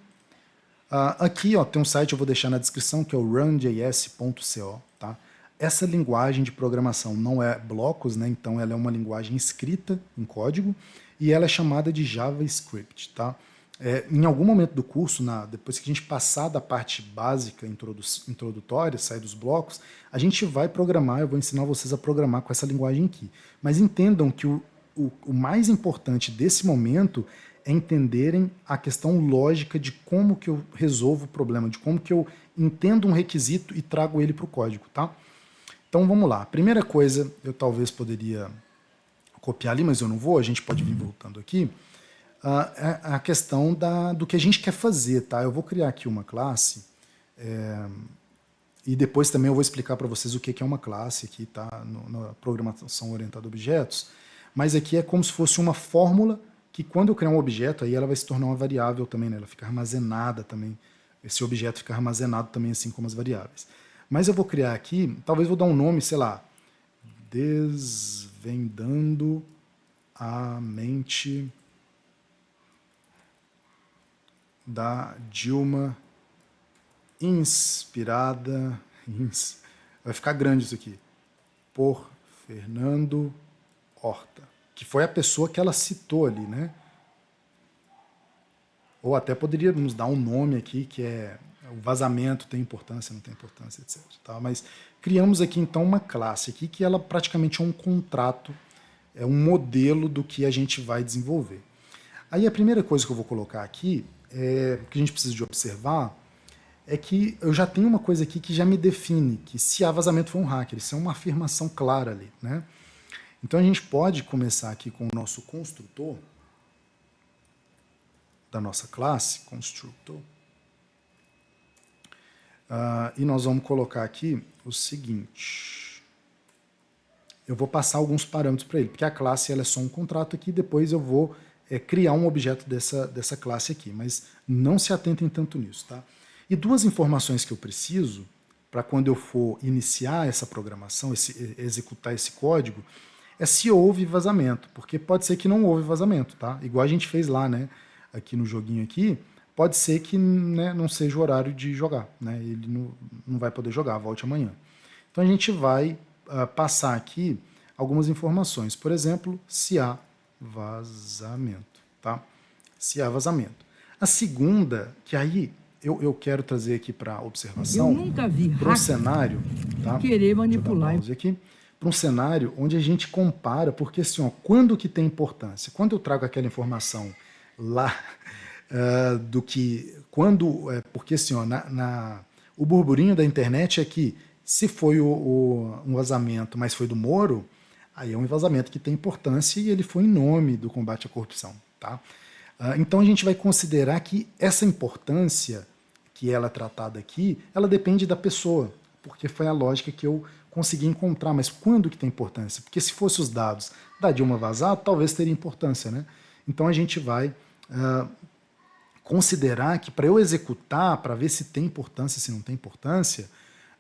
Aqui ó, tem um site, eu vou deixar na descrição, que é o runjs.co, tá? Essa linguagem de programação não é blocos, né? Então ela é uma linguagem escrita em código e ela é chamada de JavaScript, tá? Em algum momento do curso, depois que a gente passar da parte básica, introdutória, sair dos blocos, a gente vai programar, eu vou ensinar vocês a programar com essa linguagem aqui. Mas entendam que o mais importante desse momento é entenderem a questão lógica de como que eu resolvo o problema, de como que eu entendo um requisito e trago ele para o código, tá? Então vamos lá. Primeira coisa, eu talvez poderia copiar ali, mas eu não vou, a gente pode vir voltando aqui. A questão do que a gente quer fazer, tá? Eu vou criar aqui uma classe e depois também eu vou explicar para vocês o que é uma classe aqui, tá? Na programação orientada a objetos. Mas aqui é como se fosse uma fórmula que quando eu criar um objeto, aí ela vai se tornar uma variável também, né? Ela fica armazenada também. Esse objeto fica armazenado também, assim como as variáveis. Mas eu vou criar aqui, talvez vou dar um nome, sei lá, desvendando a mente da Dilma inspirada, vai ficar grande isso aqui, por Fernando Horta, que foi a pessoa que ela citou ali, né? Ou até poderíamos dar um nome aqui que é o vazamento tem importância, não tem importância, etc. Tá? Mas criamos aqui então uma classe aqui que ela praticamente é um contrato, é um modelo do que a gente vai desenvolver. Aí a primeira coisa que eu vou colocar aqui, que a gente precisa de observar, é que eu já tenho uma coisa aqui que já me define que se há vazamento foi um hacker. Isso é uma afirmação clara ali, né? Então a gente pode começar aqui com o nosso construtor da nossa classe, construtor. E nós vamos colocar aqui o seguinte. Eu vou passar alguns parâmetros para ele, porque a classe ela é só um contrato aqui, depois eu vou criar um objeto dessa classe aqui, mas não se atentem tanto nisso, tá? E duas informações que eu preciso para quando eu for iniciar essa programação, executar esse código, é se houve vazamento, porque pode ser que não houve vazamento, tá? Igual a gente fez lá, né? Aqui no joguinho aqui, pode ser que, né, não seja o horário de jogar, né? Ele não vai poder jogar, volte amanhã. Então a gente vai passar aqui algumas informações. Por exemplo, se há vazamento, tá? Se há vazamento. A segunda, que aí eu quero trazer aqui para observação, para um cenário, tá? Querer manipular aqui, para um cenário onde a gente compara, porque assim, ó, quando que tem importância? Quando eu trago aquela informação lá do que porque assim, ó, o burburinho da internet é que se foi um vazamento, mas foi do Moro, aí é um vazamento que tem importância e ele foi em nome do combate à corrupção, tá? Então a gente vai considerar que essa importância que ela é tratada aqui, ela depende da pessoa, porque foi a lógica que eu consegui encontrar. Mas quando que tem importância? Porque se fosse os dados da Dilma vazado, talvez teria importância, né? Então a gente vai considerar que para eu executar, para ver se tem importância, se não tem importância,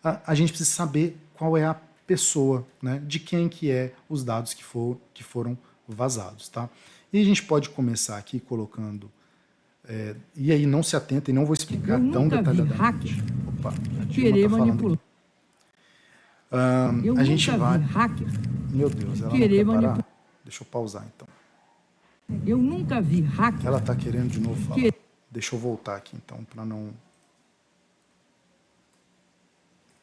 a gente precisa saber qual é a pessoa, né? De quem que é os dados que foram vazados, tá? E a gente pode começar aqui colocando... e aí não se atentem, não vou explicar tão detalhadamente. Opa, querer manipular. A gente vai... Meu Deus, ela querer não quer parar? Deixa eu pausar então. Eu nunca vi hacker. Ela está querendo de novo falar. Deixa eu voltar aqui então, para não...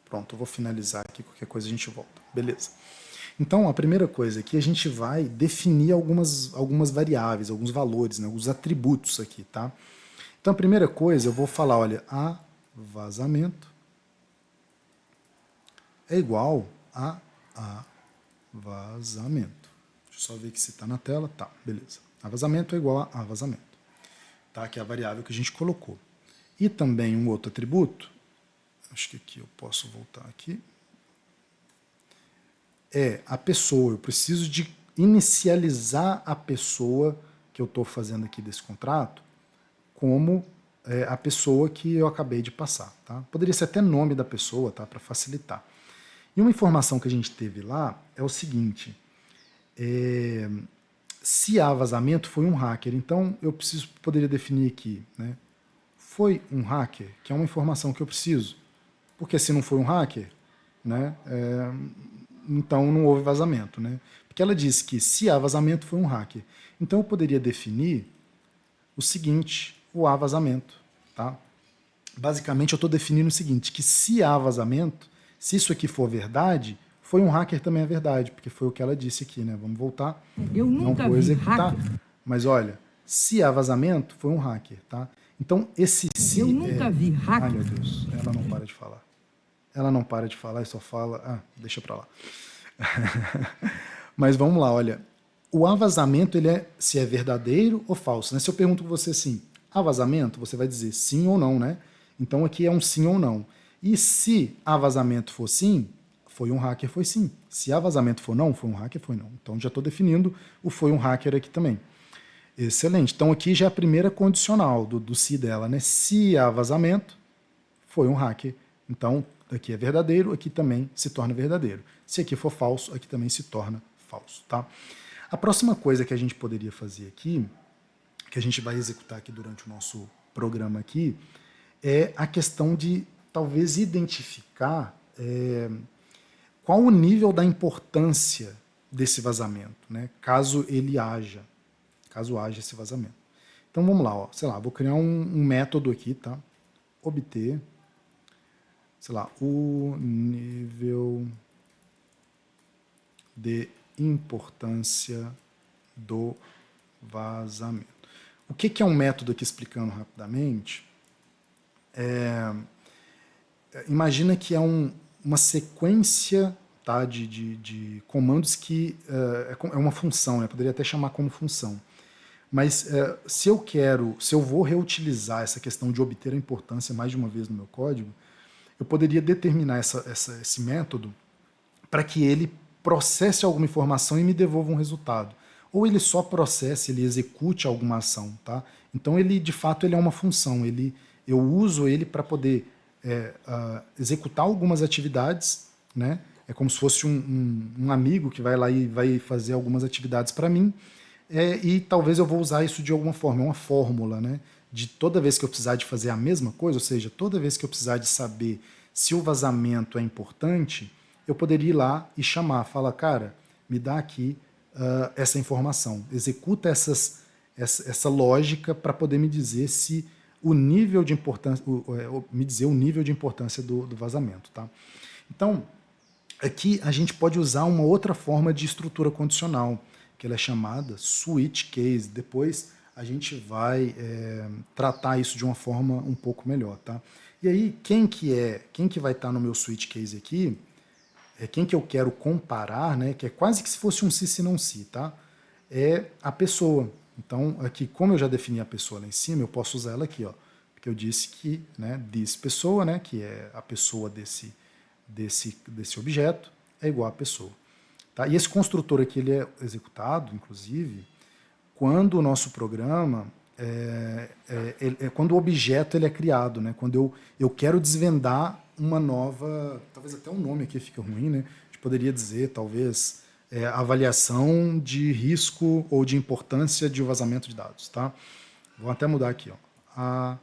Pronto, eu vou finalizar aqui, qualquer coisa a gente volta. Beleza. Então, a primeira coisa aqui, a gente vai definir algumas variáveis, alguns valores, né, alguns atributos aqui, tá? Então, a primeira coisa, eu vou falar, olha, a vazamento é igual a vazamento. Deixa eu só ver aqui se está na tela. Tá, beleza. A vazamento é igual a vazamento. Tá? Que é a variável que a gente colocou. E também um outro atributo, acho que aqui eu posso voltar aqui, é a pessoa. Eu preciso de inicializar a pessoa que eu estou fazendo aqui desse contrato como a pessoa que eu acabei de passar. Tá? Poderia ser até nome da pessoa, tá? Para facilitar. E uma informação que a gente teve lá é o seguinte, se há vazamento, foi um hacker. Então, eu poderia definir aqui, né? Foi um hacker, que é uma informação que eu preciso. Porque se não foi um hacker, né, então não houve vazamento, né? Porque ela disse que se há vazamento, foi um hacker. Então, eu poderia definir o seguinte, o há vazamento, tá? Basicamente, eu estou definindo o seguinte, que se há vazamento, se isso aqui for verdade, foi um hacker também é verdade, porque foi o que ela disse aqui, né? Vamos voltar. Eu nunca vi executar, mas olha, se há vazamento, foi um hacker, tá? Então, esse se... Eu nunca vi hacker. Ai, meu Deus, ela não para de falar. Ela não para de falar e só fala... deixa pra lá. Mas vamos lá, olha. O há vazamento, se é verdadeiro ou falso, né? Se eu pergunto para você assim, há vazamento? Você vai dizer sim ou não, né? Então, aqui é um sim ou não. E se há vazamento for sim, foi um hacker, foi sim. Se há vazamento for não, foi um hacker, foi não. Então já estou definindo o foi um hacker aqui também. Excelente. Então aqui já é a primeira condicional do se dela, né? Se há vazamento, foi um hacker. Então aqui é verdadeiro, aqui também se torna verdadeiro. Se aqui for falso, aqui também se torna falso, tá? A próxima coisa que a gente poderia fazer aqui, que a gente vai executar aqui durante o nosso programa aqui, é a questão de talvez identificar qual o nível da importância desse vazamento, né? Caso haja esse vazamento. Então vamos lá, ó, sei lá, vou criar um método aqui, tá? Obter sei lá, o nível de importância do vazamento. O que é um método aqui, explicando rapidamente? Imagina que é uma sequência, tá, de comandos que é uma função, né? Poderia até chamar como função. Mas se eu vou reutilizar essa questão de obter a importância mais de uma vez no meu código, eu poderia determinar esse método para que ele processe alguma informação e me devolva um resultado. Ou ele só processe, ele execute alguma ação, tá? Então ele, de fato, ele é uma função. Eu uso ele para poder executar algumas atividades, né? É como se fosse um amigo que vai lá e vai fazer algumas atividades para mim, e talvez eu vou usar isso de alguma forma, é uma fórmula, né? De toda vez que eu precisar de fazer a mesma coisa, ou seja, toda vez que eu precisar de saber se o vazamento é importante, eu poderia ir lá e chamar, falar, cara, me dá aqui essa informação, executa essa lógica para poder me dizer se o nível de importância, me dizer o nível de importância do vazamento, tá? Então, aqui a gente pode usar uma outra forma de estrutura condicional, que ela é chamada switch case. Depois a gente vai tratar isso de uma forma um pouco melhor, tá? E aí, quem que vai estar no meu switch case aqui, quem que eu quero comparar, né, que é quase que se fosse um se não se, tá? É a pessoa. Então, aqui, como eu já defini a pessoa lá em cima, eu posso usar ela aqui, ó, porque eu disse que, né, this pessoa, né, que é a pessoa desse objeto, é igual a pessoa. Tá? E esse construtor aqui ele é executado, inclusive, quando o nosso programa, quando o objeto ele é criado, né? Quando eu quero desvendar uma nova, talvez até um nome aqui fica ruim, né? A gente poderia dizer, talvez, avaliação de risco ou de importância de vazamento de dados. Tá? Vou até mudar aqui, para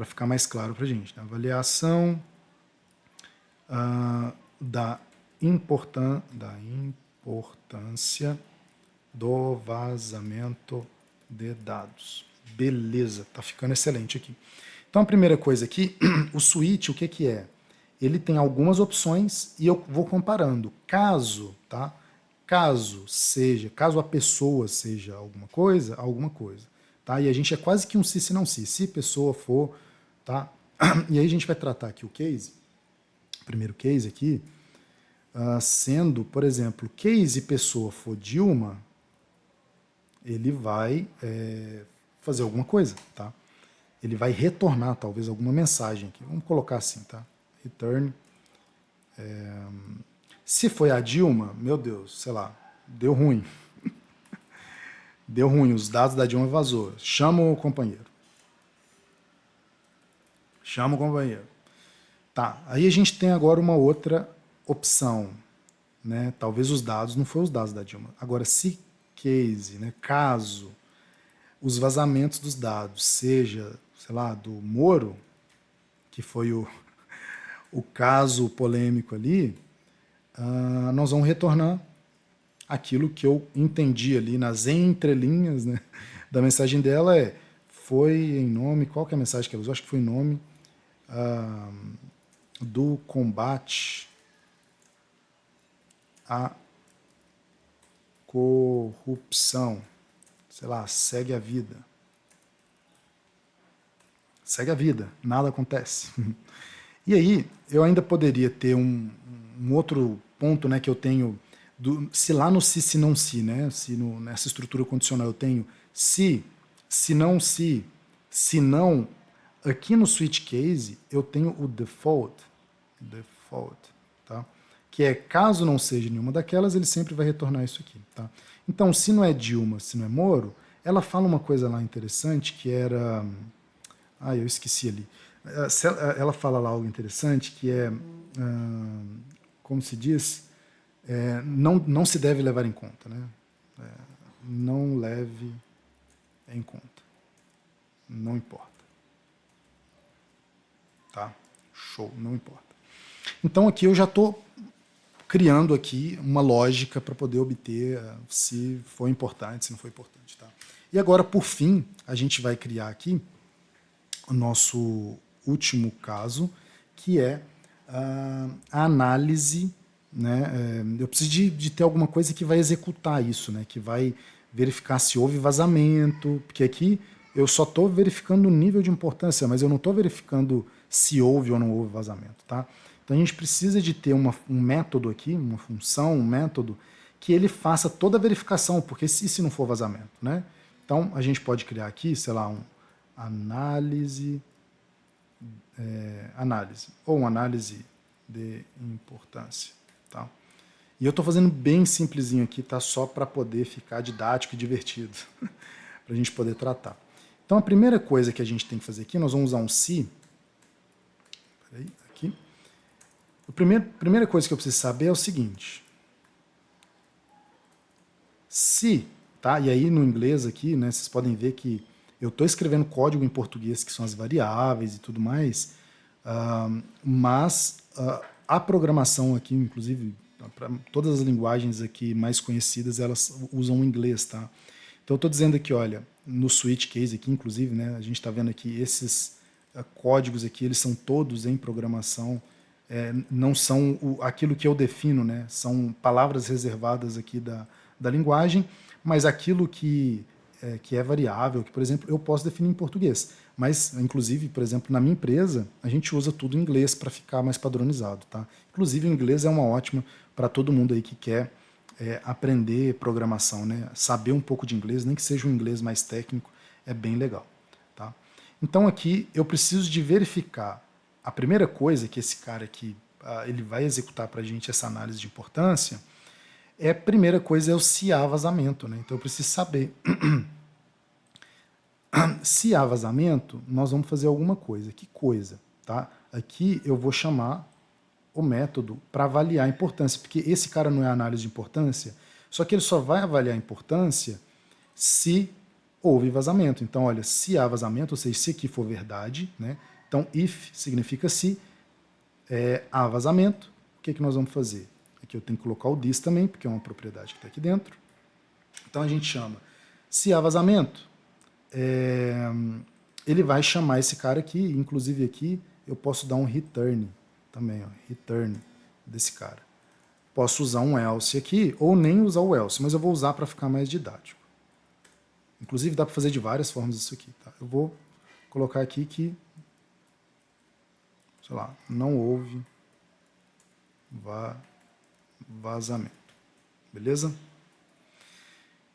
ficar mais claro para a gente. Né? Avaliação da importância do vazamento de dados. Beleza, tá ficando excelente aqui. Então a primeira coisa aqui, o switch, o que é? Ele tem algumas opções e eu vou comparando. Caso a pessoa seja alguma coisa, tá? E a gente é quase que um se não se pessoa for, tá? E aí a gente vai tratar aqui o case, o primeiro case aqui, sendo, por exemplo, case pessoa for Dilma, ele vai fazer alguma coisa, tá? Ele vai retornar talvez alguma mensagem aqui. Vamos colocar assim, tá? Return. Se foi a Dilma, meu Deus, sei lá, deu ruim. Deu ruim, os dados da Dilma vazou. Chama o companheiro. Tá, aí a gente tem agora uma outra opção, né? Talvez os dados, não foram os dados da Dilma. Agora, se case, né, caso os vazamentos dos dados seja, sei lá, do Moro, que foi o caso polêmico ali, nós vamos retornar aquilo que eu entendi ali nas entrelinhas, né, da mensagem dela, foi em nome, qual que é a mensagem que ela usou? Acho que foi em nome do combate à corrupção. Sei lá, segue a vida. Segue a vida, nada acontece. E aí, eu ainda poderia ter um outro ponto, né, que eu tenho, se lá no se não se, né, se nessa estrutura condicional eu tenho se não, aqui no switch case eu tenho o default, tá? Que é, caso não seja nenhuma daquelas, ele sempre vai retornar isso aqui, tá? Então, se não é Dilma, se não é Moro, ela fala uma coisa lá interessante que era... eu esqueci ali. Ela fala lá algo interessante que é, como se diz, não se deve levar em conta, né? Não leve em conta. Não importa. Tá? Show, não importa. Então aqui eu já estou criando aqui uma lógica para poder obter se foi importante, se não foi importante. Tá? E agora, por fim, a gente vai criar aqui o nosso último caso, que é a análise, né? Eu preciso de ter alguma coisa que vai executar isso, né? Que vai verificar se houve vazamento, porque aqui eu só estou verificando o nível de importância, mas eu não estou verificando se houve ou não houve vazamento, tá? Então a gente precisa de ter um método aqui, uma função, um método, que ele faça toda a verificação, porque se não for vazamento, né? Então a gente pode criar aqui, sei lá, análise, ou uma análise de importância, tá? E eu estou fazendo bem simplesinho aqui, tá? Só para poder ficar didático e divertido, para a gente poder tratar. Então a primeira coisa que a gente tem que fazer aqui, nós vamos usar um se. Peraí, aqui. A primeira coisa que eu preciso saber é o seguinte. Se, tá? E aí no inglês aqui, né, vocês podem ver que eu estou escrevendo código em português, que são as variáveis e tudo mais, mas a programação aqui, inclusive, para todas as linguagens aqui mais conhecidas, elas usam o inglês, tá? Então eu estou dizendo aqui, olha, no switch case aqui, inclusive, né, a gente está vendo aqui esses códigos aqui, eles são todos em programação, não são aquilo que eu defino, né, são palavras reservadas aqui da linguagem, mas aquilo que é variável, que, por exemplo, eu posso definir em português. Mas, inclusive, por exemplo, na minha empresa, a gente usa tudo em inglês para ficar mais padronizado, tá? Inclusive, o inglês é uma ótima para todo mundo aí que quer aprender programação, né? Saber um pouco de inglês, nem que seja um inglês mais técnico, é bem legal, tá? Então, aqui, eu preciso de verificar. A primeira coisa que esse cara aqui, ele vai executar para a gente essa análise de importância, a primeira coisa é o se há vazamento, né? Então eu preciso saber. Se há vazamento, nós vamos fazer alguma coisa. Que coisa? Tá? Aqui eu vou chamar o método para avaliar a importância, porque esse cara não é análise de importância, só que ele só vai avaliar a importância se houve vazamento. Então, olha, se há vazamento, ou seja, se aqui for verdade, né? Então, if significa se há vazamento, o que nós vamos fazer? Aqui eu tenho que colocar o this também, porque é uma propriedade que está aqui dentro. Então a gente chama, se há vazamento, ele vai chamar esse cara aqui, inclusive aqui eu posso dar um return também, ó, return desse cara. Posso usar um else aqui, ou nem usar o else, mas eu vou usar para ficar mais didático. Inclusive dá para fazer de várias formas isso aqui. Tá? Eu vou colocar aqui que, sei lá, não houve vazamento. Beleza?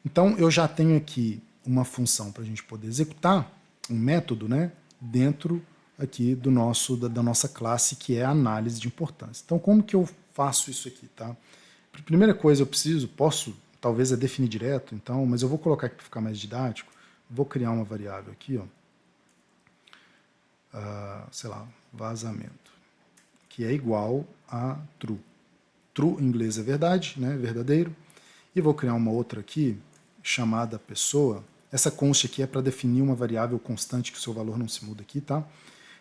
Então, eu já tenho aqui uma função para a gente poder executar, um método, né, dentro aqui da nossa classe, que é a análise de importância. Então, como que eu faço isso aqui? Tá? Primeira coisa, posso, talvez definir direto, então, mas eu vou colocar aqui para ficar mais didático, vou criar uma variável aqui, ó, sei lá, vazamento, que é igual a true. True em inglês é verdade, né, verdadeiro. E vou criar uma outra aqui, chamada pessoa. Essa const aqui é para definir uma variável constante, que o seu valor não se muda aqui, tá?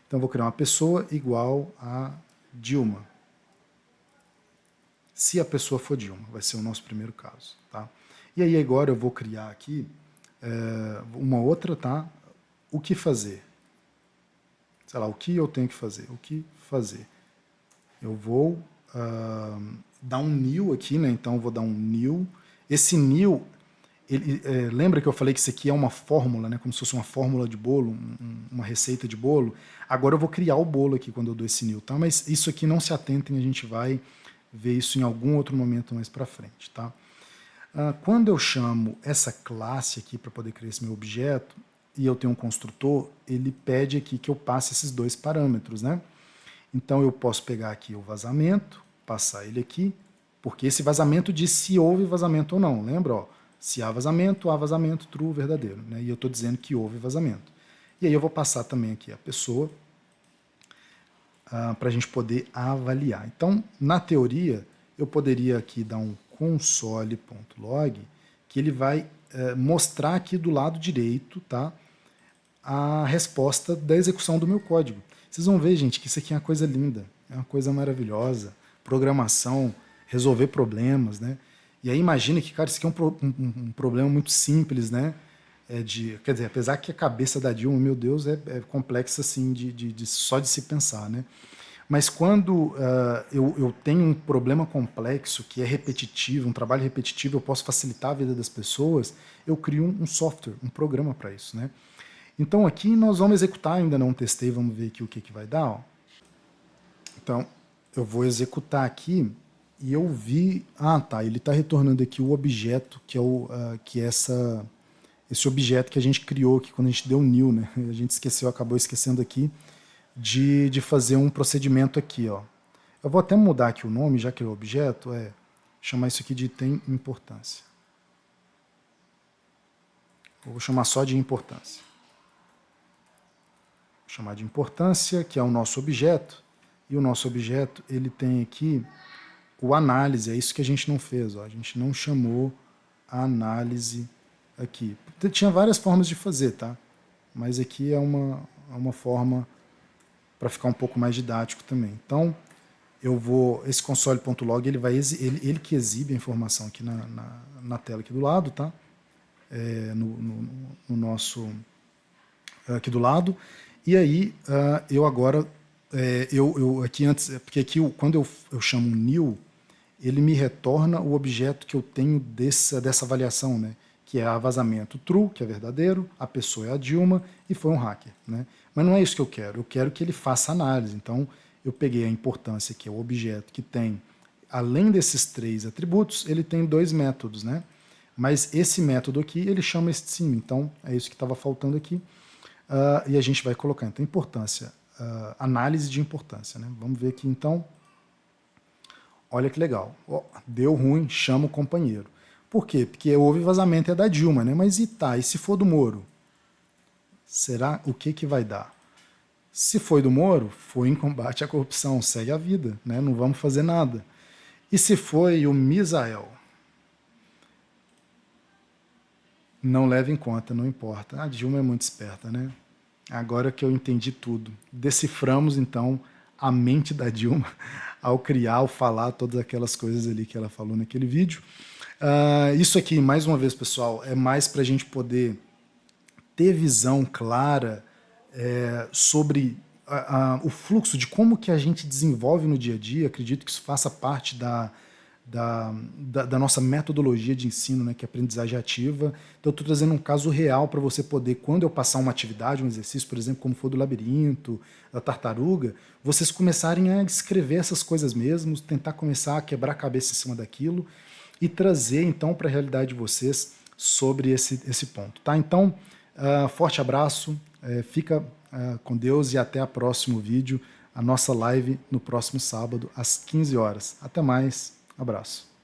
Então vou criar uma pessoa igual a Dilma. Se a pessoa for Dilma, vai ser o nosso primeiro caso, tá? E aí agora eu vou criar aqui uma outra, tá? O que fazer? Sei lá, o que eu tenho que fazer? O que fazer? Eu vou dar um new aqui, né? Então eu vou dar um new. Esse new, lembra que eu falei que isso aqui é uma fórmula, né? Como se fosse uma fórmula de bolo, uma receita de bolo. Agora eu vou criar o bolo aqui quando eu dou esse new, tá? Mas isso aqui não se atentem, a gente vai ver isso em algum outro momento mais para frente, tá? Quando eu chamo essa classe aqui para poder criar esse meu objeto, e eu tenho um construtor, ele pede aqui que eu passe esses dois parâmetros, né? Então eu posso pegar aqui o vazamento, passar ele aqui, porque esse vazamento diz se houve vazamento ou não. Lembra? Ó, se há vazamento, true, verdadeiro. Né? E eu estou dizendo que houve vazamento. E aí eu vou passar também aqui a pessoa para a gente poder avaliar. Então, na teoria, eu poderia aqui dar um console.log, que ele vai mostrar aqui do lado direito, tá, a resposta da execução do meu código. Vocês vão ver, gente, que isso aqui é uma coisa linda, é uma coisa maravilhosa. Programação, resolver problemas, né? E aí imagina que, cara, isso aqui é um problema muito simples, né? Quer dizer, apesar que a cabeça da Dilma, meu Deus, é complexa assim, só de se pensar, né? Mas quando eu tenho um problema complexo que é repetitivo, um trabalho repetitivo, eu posso facilitar a vida das pessoas, eu crio um software, um programa para isso, né? Então aqui nós vamos executar, ainda não testei, vamos ver aqui o que, que vai dar. Ó. Então eu vou executar aqui e eu vi... Ah, tá, ele está retornando aqui o objeto, que é, esse objeto que a gente criou aqui quando a gente deu new, né? A gente esqueceu, acabou esquecendo aqui de fazer um procedimento aqui, ó. Eu vou até mudar aqui o nome, já que é o objeto, chamar isso aqui de tem importância. Eu vou chamar só de importância. Vou chamar de importância, que é o nosso objeto, e o nosso objeto, ele tem aqui o análise, é isso que a gente não fez, ó. A gente não chamou a análise aqui. Tinha várias formas de fazer, tá? Mas aqui é uma forma para ficar um pouco mais didático também. Então, esse console.log, ele que exibe a informação aqui na tela aqui do lado, tá? No nosso aqui do lado. E aí, eu agora, aqui antes, porque aqui quando eu chamo new, ele me retorna o objeto que eu tenho dessa avaliação, né? Que é a vazamento true, que é verdadeiro, a pessoa é a Dilma e foi um hacker, né? Mas não é isso que eu quero que ele faça análise. Então, eu peguei a importância, que é o objeto que tem, além desses 3 atributos, ele tem 2 métodos, né? Mas esse método aqui, ele chama esse sim, então é isso que estava faltando aqui. E a gente vai colocar, então, importância, análise de importância, né? Vamos ver aqui, então. Olha que legal. Deu ruim, chama o companheiro. Por quê? Porque houve vazamento é da Dilma, né? Mas e se for do Moro? Será o que vai dar? Se foi do Moro, foi em combate à corrupção, segue a vida, né? Não vamos fazer nada. E se foi o Misael? Não leve em conta, não importa. A Dilma é muito esperta, né? Agora que eu entendi tudo. Deciframos, então, a mente da Dilma ao criar, ao falar todas aquelas coisas ali que ela falou naquele vídeo. Isso aqui, mais uma vez, pessoal, é mais para a gente poder ter visão clara sobre o fluxo de como que a gente desenvolve no dia a dia. Acredito que isso faça parte da nossa metodologia de ensino, né, que é a aprendizagem ativa. Então eu estou trazendo um caso real para você poder, quando eu passar uma atividade, um exercício, por exemplo, como foi do labirinto, da tartaruga, vocês começarem a escrever essas coisas mesmo, tentar começar a quebrar a cabeça em cima daquilo e trazer então para a realidade de vocês sobre esse ponto. Tá? Então, forte abraço, fica com Deus e até o próximo vídeo, a nossa live no próximo sábado às 15 horas. Até mais, abraço.